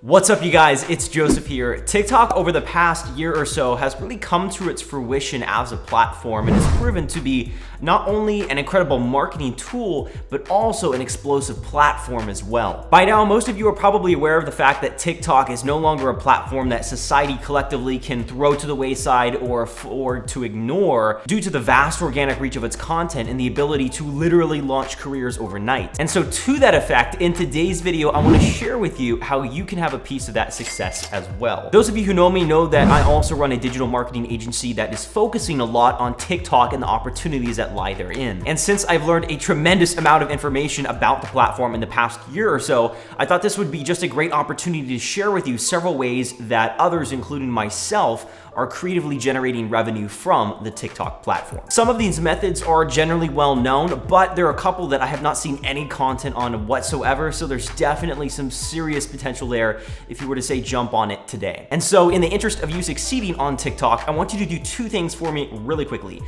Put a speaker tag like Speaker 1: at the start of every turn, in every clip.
Speaker 1: What's up, you guys? It's Joseph here. TikTok over the past year or so has really come to its fruition as a platform and has proven to be not only an incredible marketing tool, but also an explosive platform as well. By now, most of you are probably aware of the fact that TikTok is no longer a platform that society collectively can throw to the wayside or afford to ignore due to the vast organic reach of its content and the ability to literally launch careers overnight. And so to that effect, in today's video, I want to share with you how you can have a piece of that success as well. Those of you who know me know that I also run a digital marketing agency that is focusing a lot on TikTok and the opportunities that lie therein. And since I've learned a tremendous amount of information about the platform in the past year or so, I thought this would be just a great opportunity to share with you several ways that others, including myself, are creatively generating revenue from the TikTok platform. Some of these methods are generally well known, but there are a couple that I have not seen any content on whatsoever, so there's definitely some serious potential there if you were to say jump on it today. And so in the interest of you succeeding on TikTok, I want you to do two things for me really quickly.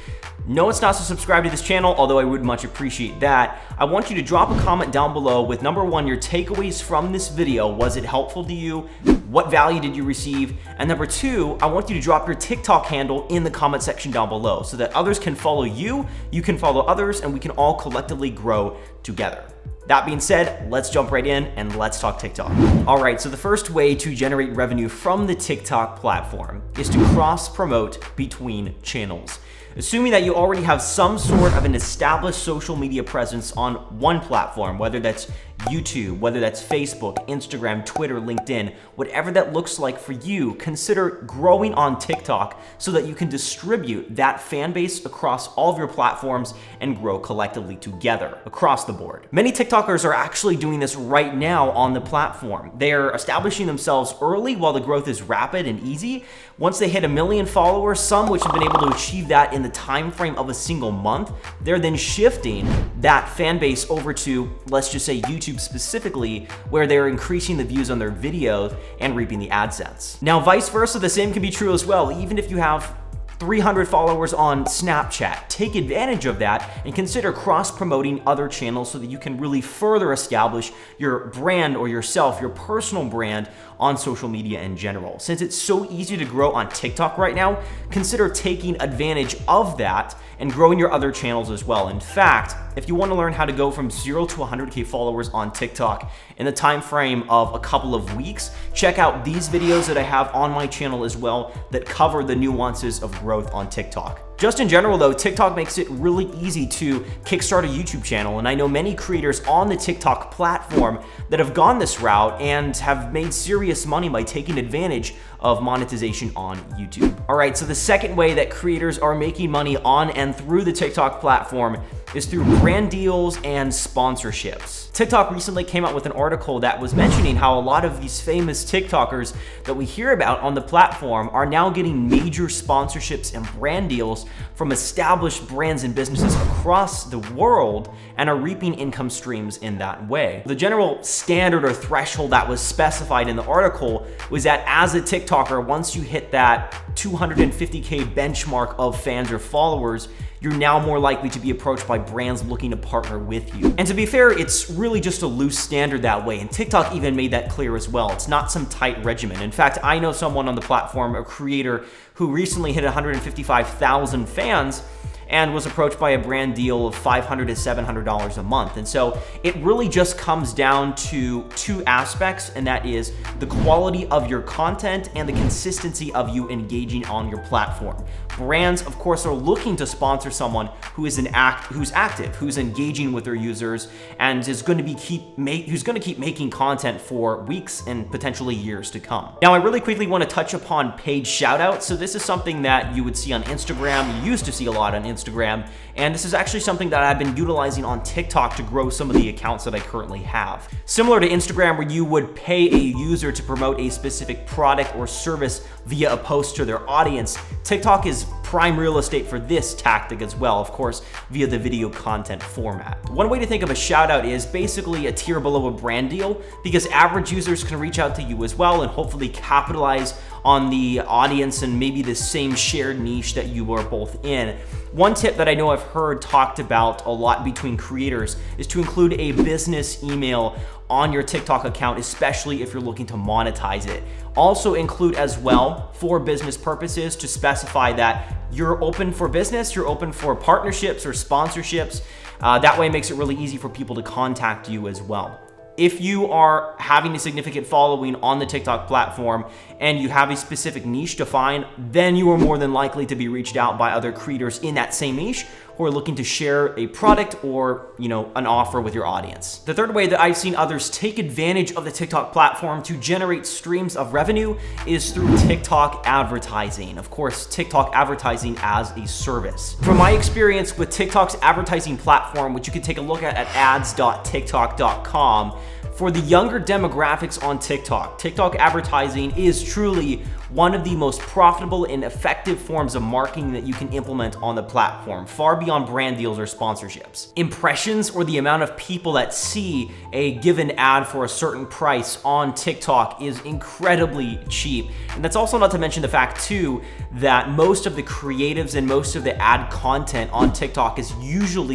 Speaker 1: No, it's not to subscribe to this channel, although I would much appreciate that. I want you to drop a comment down below with number one, your takeaways from this video. Was it helpful to you? What value did you receive? And number two, I want you to drop your TikTok handle in the comment section down below so that others can follow you, you can follow others, and we can all collectively grow together. That being said, let's jump right in and let's talk TikTok. All right, so the first way to generate revenue from the TikTok platform is to cross-promote between channels. Assuming that you already have some sort of an established social media presence on one platform, whether that's YouTube, whether that's Facebook, Instagram, Twitter, LinkedIn, whatever that looks like for you, consider growing on TikTok so that you can distribute that fan base across all of your platforms and grow collectively together across the board. Many TikTokers are actually doing this right now on the platform. They're establishing themselves early while the growth is rapid and easy. Once they hit 1 million followers, some which have been able to achieve that in the time frame of a single month, they're then shifting that fan base over to, let's just say, YouTube specifically, where they're increasing the views on their videos and reaping the AdSense. Now, vice versa, the same can be true as well. Even if you have 300 followers on Snapchat, take advantage of that and consider cross-promoting other channels so that you can really further establish your brand or yourself, your personal brand on social media in general. Since it's so easy to grow on TikTok right now, consider taking advantage of that and growing your other channels as well. In fact, if you want to learn how to go from 0 to 100K followers on TikTok in the time frame of a couple of weeks, check out these videos that I have on my channel as well that cover the nuances of growth on TikTok. Just in general though, TikTok makes it really easy to kickstart a YouTube channel, and I know many creators on the TikTok platform that have gone this route and have made serious money by taking advantage of monetization on YouTube. All right, so the second way that creators are making money on and through the TikTok platform is through brand deals and sponsorships. TikTok recently came out with an article that was mentioning how a lot of these famous TikTokers that we hear about on the platform are now getting major sponsorships and brand deals from established brands and businesses across the world and are reaping income streams in that way. The general standard or threshold that was specified in the article was that as a TikToker, once you hit that 250K benchmark of fans or followers, you're now more likely to be approached by brands looking to partner with you. And to be fair, it's really just a loose standard that way, and TikTok even made that clear as well. It's not some tight regimen. In fact, I know someone on the platform, a creator, who recently hit 155,000 fans and was approached by a brand deal of $500 to $700 a month. And so it really just comes down to two aspects, and that is the quality of your content and the consistency of you engaging on your platform. Brands, of course, are looking to sponsor someone who is who's active, who's engaging with their users, and is going to keep making content for weeks and potentially years to come. Now, I really quickly want to touch upon paid shoutouts. So this is something that you would see on Instagram. You used to see a lot on Instagram, and this is actually something that I've been utilizing on TikTok to grow some of the accounts that I currently have. Similar to Instagram, where you would pay a user to promote a specific product or service via a post to their audience, TikTok is prime real estate for this tactic as well, of course, via the video content format. One way to think of a shout out is basically a tier below a brand deal, because average users can reach out to you as well and hopefully capitalize on the audience and maybe the same shared niche that you are both in. One tip that I know I've heard talked about a lot between creators is to include a business email on your TikTok account, especially if you're looking to monetize it. Also include as well, for business purposes, to specify that you're open for business, you're open for partnerships or sponsorships. That way it makes it really easy for people to contact you as well. If you are having a significant following on the TikTok platform and you have a specific niche defined, then you are more than likely to be reached out by other creators in that same niche who are looking to share a product or, an offer with your audience. The third way that I've seen others take advantage of the TikTok platform to generate streams of revenue is through TikTok advertising. Of course, TikTok advertising as a service. From my experience with TikTok's advertising platform, which you can take a look at ads.tiktok.com, for the younger demographics on TikTok, TikTok advertising is truly one of the most profitable and effective forms of marketing that you can implement on the platform, far beyond brand deals or sponsorships. Impressions, or the amount of people that see a given ad for a certain price on TikTok, is incredibly cheap. And that's also not to mention the fact too that most of the creatives and most of the ad content on TikTok is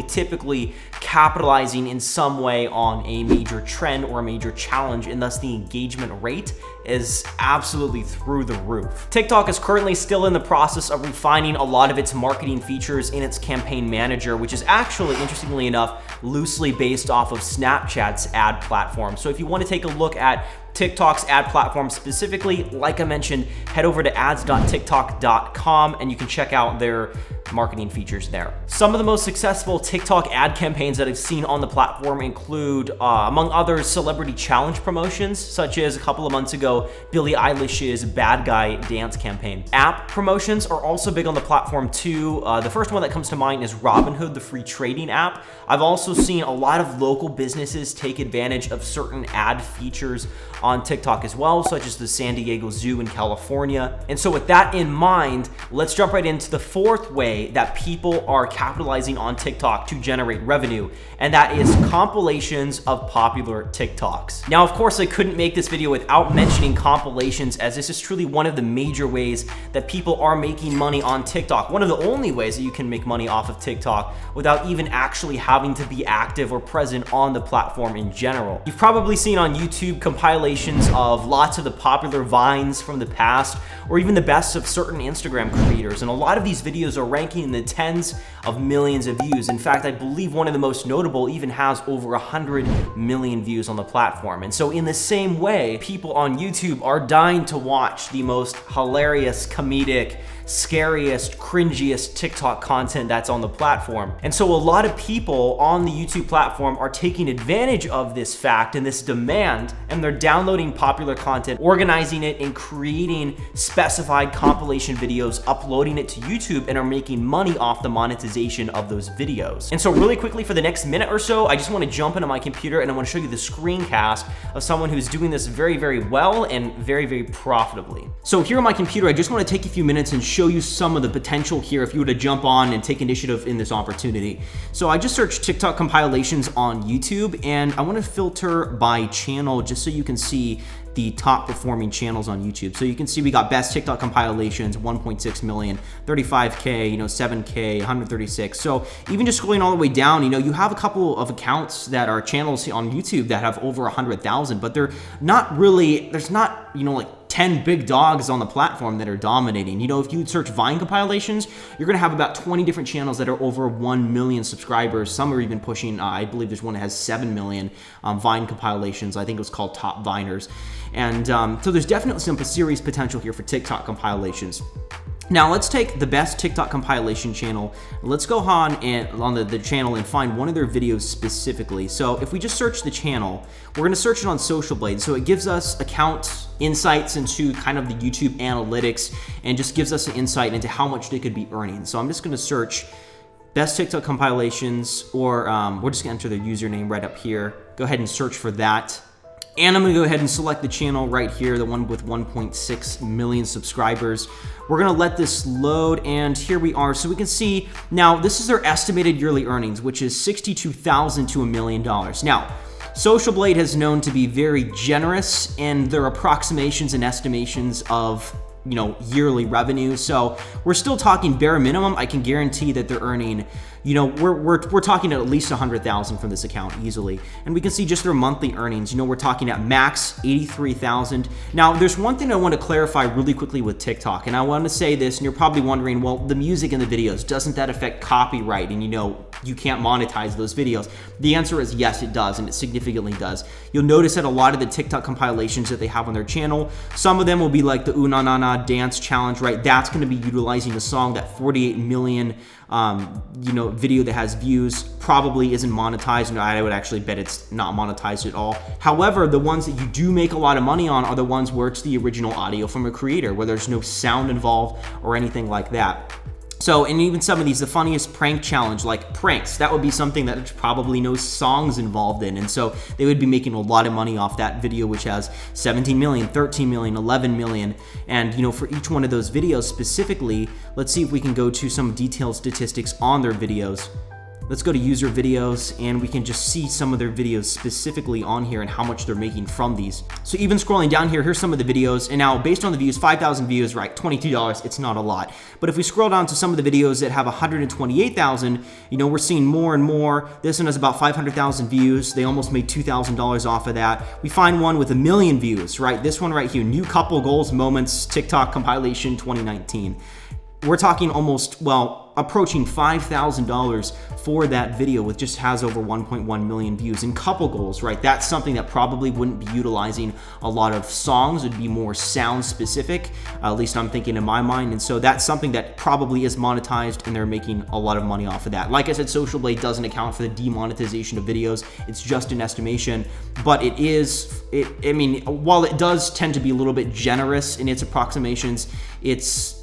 Speaker 1: typically capitalizing in some way on a major trend or a major challenge, and thus the engagement rate is absolutely through the roof. TikTok is currently still in the process of refining a lot of its marketing features in its campaign manager, which is actually, interestingly enough, loosely based off of Snapchat's ad platform. So if you want to take a look at TikTok's ad platform specifically, like I mentioned, head over to ads.tiktok.com and you can check out their marketing features there. Some of the most successful TikTok ad campaigns that I've seen on the platform include, among others, celebrity challenge promotions, such as a couple of months ago, Billie Eilish's Bad Guy dance campaign. App promotions are also big on the platform too. The first one that comes to mind is Robinhood, the free trading app. I've also seen a lot of local businesses take advantage of certain ad features on TikTok as well, such as the San Diego Zoo in California. And so with that in mind, let's jump right into the fourth way that people are capitalizing on TikTok to generate revenue, and that is compilations of popular TikToks. Now, of course, I couldn't make this video without mentioning compilations, as this is truly one of the major ways that people are making money on TikTok. One of the only ways that you can make money off of TikTok without even actually having to be active or present on the platform in general. You've probably seen on YouTube compilations of lots of the popular Vines from the past, or even the best of certain Instagram creators, and a lot of these videos are ranking in the tens of millions of views. In fact, I believe one of the most notable even has over 100 million views on the platform. And so in the same way, people on YouTube are dying to watch the most hilarious, comedic, scariest, cringiest TikTok content that's on the platform. And so a lot of people on the YouTube platform are taking advantage of this fact and this demand, and they're downloading popular content, organizing it, and creating specified compilation videos, uploading it to YouTube, and are making money off the monetization of those videos. And so really quickly, for the next minute or so, I just want to jump into my computer and I want to show you the screencast of someone who's doing this very, very well and very, very profitably. So here on my computer, I just want to take a few minutes and show you some of the potential here if you were to jump on and take initiative in this opportunity. So I just searched TikTok compilations on YouTube, and I want to filter by channel just so you can see the top performing channels on YouTube. So you can see we got best TikTok compilations, 1.6 million, 35K, 7K, 136. So even just scrolling all the way down, you have a couple of accounts that are channels on YouTube that have over 100,000, but they're not really, there's not, like 10 big dogs on the platform that are dominating. If you search Vine compilations, you're gonna have about 20 different channels that are over 1 million subscribers. Some are even pushing, I believe there's one that has 7 million Vine compilations. I think it was called Top Viners. And so there's definitely some serious potential here for TikTok compilations. Now let's take the best TikTok compilation channel. Let's go on the channel and find one of their videos specifically. So if we just search the channel, we're gonna search it on Social Blade. So it gives us account insights into kind of the YouTube analytics and just gives us an insight into how much they could be earning. So I'm just gonna search best TikTok compilations, or we're just gonna enter the username right up here. Go ahead and search for that. And I'm gonna go ahead and select the channel right here, the one with 1.6 million subscribers. We're gonna let this load, and here we are. So we can see, now this is their estimated yearly earnings, which is $62,000 to $1 million. Now, Social Blade has known to be very generous in their approximations and estimations of yearly revenue. So we're still talking bare minimum. I can guarantee that they're earning, you know, we're talking at least 100,000 from this account easily. And we can see just their monthly earnings. You know, we're talking at max 83,000. Now, there's one thing I want to clarify really quickly with TikTok, and I want to say this, and you're probably wondering, well, the music in the videos, doesn't that affect copyright? And you know, you can't monetize those videos. The answer is yes, it does, and it significantly does. You'll notice that a lot of the TikTok compilations that they have on their channel, some of them will be like the Ooh Na Na Na dance challenge, right? That's going to be utilizing a song that 48 million you know, video that has views probably isn't monetized, and I would actually bet it's not monetized at all. However, the ones that you do make a lot of money on are the ones where it's the original audio from a creator, where there's no sound involved or anything like that. So, and even some of these, the funniest prank challenge, like pranks, that would be something that there's probably no songs involved in. And so they would be making a lot of money off that video, which has 17 million, 13 million, 11 million. And, you know, for each one of those videos specifically, let's see if we can go to some detailed statistics on their videos. Let's go to user videos, and we can just see some of their videos specifically on here and how much they're making from these. So even scrolling down here, here's some of the videos. And now based on the views, 5,000 views, right? $22, it's not a lot. But if we scroll down to some of the videos that have 128,000, you know, we're seeing more and more. This one has about 500,000 views. They almost made $2,000 off of that. We find one with 1 million views, right? This one right here, new couple goals moments, TikTok compilation 2019. We're talking almost, well, approaching $5,000 for that video, which just has over 1.1 million views. And couple goals, right? That's something that probably wouldn't be utilizing a lot of songs. It'd be more sound specific, at least I'm thinking in my mind. And so that's something that probably is monetized, and they're making a lot of money off of that. Like I said, Social Blade doesn't account for the demonetization of videos. It's just an estimation, but it is, I mean, while it does tend to be a little bit generous in its approximations, it's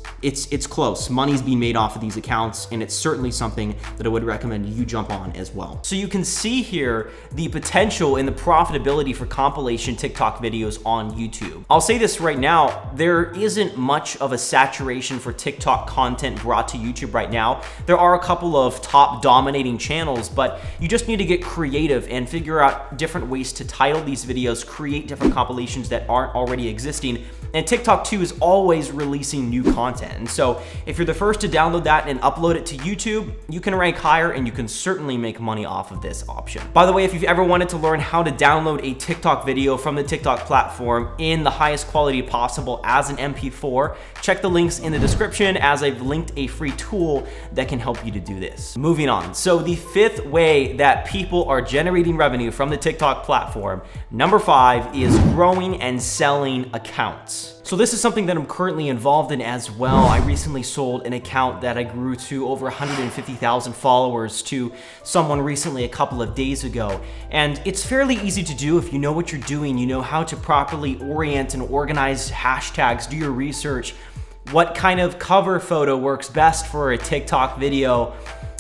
Speaker 1: close. Money's being made off of these accounts, and it's certainly something that I would recommend you jump on as well. So you can see here the potential and the profitability for compilation TikTok videos on YouTube. I'll say this right now, there isn't much of a saturation for TikTok content brought to YouTube right now. There are a couple of top dominating channels, but you just need to get creative and figure out different ways to title these videos, create different compilations that aren't already existing. And TikTok too is always releasing new content. And so if you're the first to download that and upload it to YouTube, you can rank higher, and you can certainly make money off of this option. By the way, if you've ever wanted to learn how to download a TikTok video from the TikTok platform in the highest quality possible as an MP4, check the links in the description, as I've linked a free tool that can help you to do this. Moving on. So the fifth way that people are generating revenue from the TikTok platform, number 5, is growing and selling accounts. So this is something that I'm currently involved in as well. I recently sold an account that I grew to over 150,000 followers to someone recently a couple of days ago. And it's fairly easy to do if you know what you're doing, you know how to properly orient and organize hashtags, do your research, what kind of cover photo works best for a TikTok video,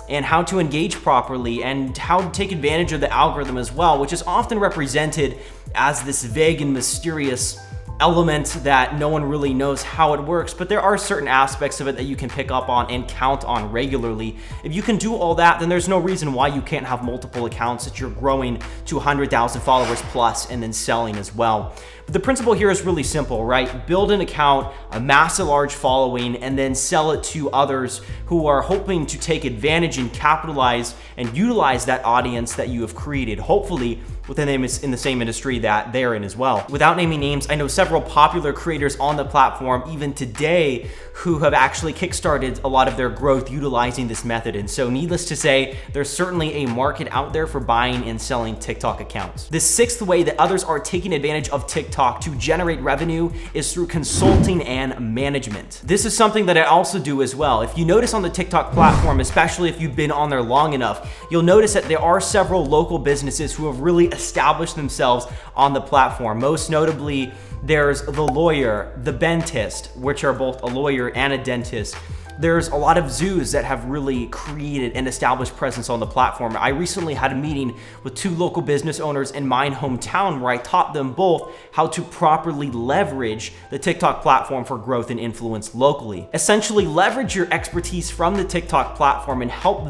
Speaker 1: and how to engage properly, and how to take advantage of the algorithm as well, which is often represented as this vague and mysterious element that no one really knows how it works, but there are certain aspects of it that you can pick up on and count on regularly. If you can do all that, then there's no reason why you can't have multiple accounts that you're growing to 100,000 followers plus and then selling as well. But the principle here is really simple, right? Build an account, amass a large following, and then sell it to others who are hoping to take advantage and capitalize and utilize that audience that you have created, hopefully within in the same industry that they're in as well. Without naming names, I know several popular creators on the platform, even today, who have actually kickstarted a lot of their growth utilizing this method. And so needless to say, there's certainly a market out there for buying and selling TikTok accounts. The sixth way that others are taking advantage of TikTok to generate revenue is through consulting and management. This is something that I also do as well. If you notice on the TikTok platform, especially if you've been on there long enough, you'll notice that there are several local businesses who have really established themselves on the platform. Most notably, there's the lawyer, the dentist, which are both a lawyer and a dentist. There's a lot of zoos that have really created an established presence on the platform. I recently had a meeting with 2 local business owners in my hometown where I taught them both how to properly leverage the TikTok platform for growth and influence locally. Essentially, leverage your expertise from the TikTok platform and help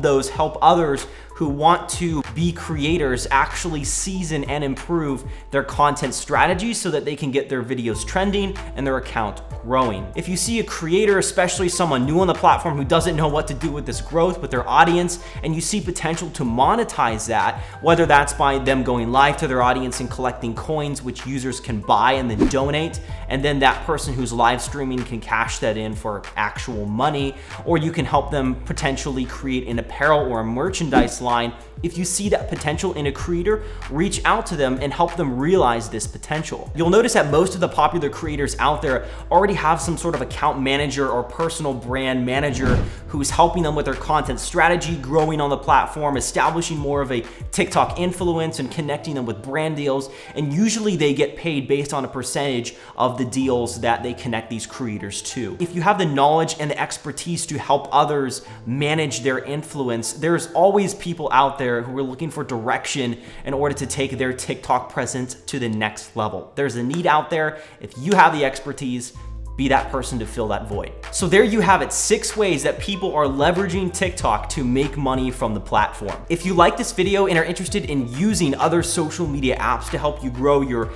Speaker 1: others who want to be creators actually season and improve their content strategies so that they can get their videos trending and their account growing. If you see a creator, especially someone new on the platform who doesn't know what to do with this growth with their audience, and you see potential to monetize that, whether that's by them going live to their audience and collecting coins which users can buy and then donate, and then that person who's live streaming can cash that in for actual money, or you can help them potentially create an apparel or a merchandise line. If you see that potential in a creator, reach out to them and help them realize this potential. You'll notice that most of the popular creators out there already have some sort of account manager or personal brand manager who's helping them with their content strategy, growing on the platform, establishing more of a TikTok influence and connecting them with brand deals. And usually they get paid based on a percentage of the deals that they connect these creators to. If you have the knowledge and the expertise to help others manage their influence, there's always people out there who are looking for direction in order to take their TikTok presence to the next level. There's a need out there. If you have the expertise, be that person to fill that void. So there you have it, 6 ways that people are leveraging TikTok to make money from the platform. If you like this video and are interested in using other social media apps to help you grow your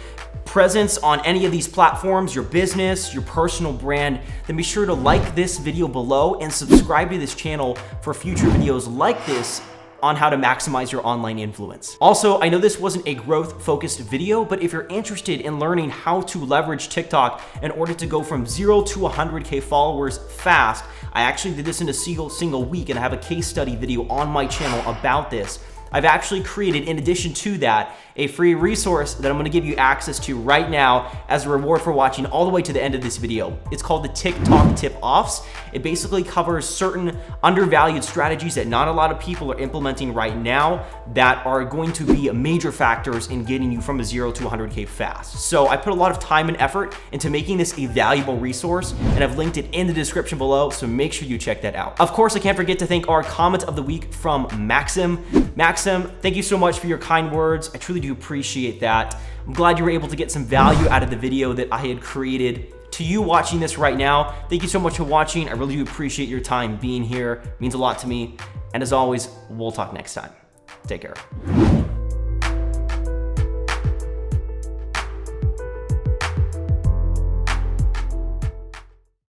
Speaker 1: presence on any of these platforms, your business, your personal brand, then be sure to like this video below and subscribe to this channel for future videos like this on how to maximize your online influence. Also, I know this wasn't a growth-focused video, but if you're interested in learning how to leverage TikTok in order to go from 0 to 100K followers fast, I actually did this in a single week, and I have a case study video on my channel about this. I've actually created, in addition to that, a free resource that I'm gonna give you access to right now as a reward for watching all the way to the end of this video. It's called the TikTok Tip-Offs. It basically covers certain undervalued strategies that not a lot of people are implementing right now that are going to be major factors in getting you from a 0 to 100K fast. So I put a lot of time and effort into making this a valuable resource, and I've linked it in the description below, so make sure you check that out. Of course, I can't forget to thank our comment of the week from Maxim. Maxim, thank you so much for your kind words. I truly do appreciate that. I'm glad you were able to get some value out of the video that I had created. To you watching this right now, thank you so much for watching. I really do appreciate your time being here. It means a lot to me. And as always, we'll talk next time. Take care.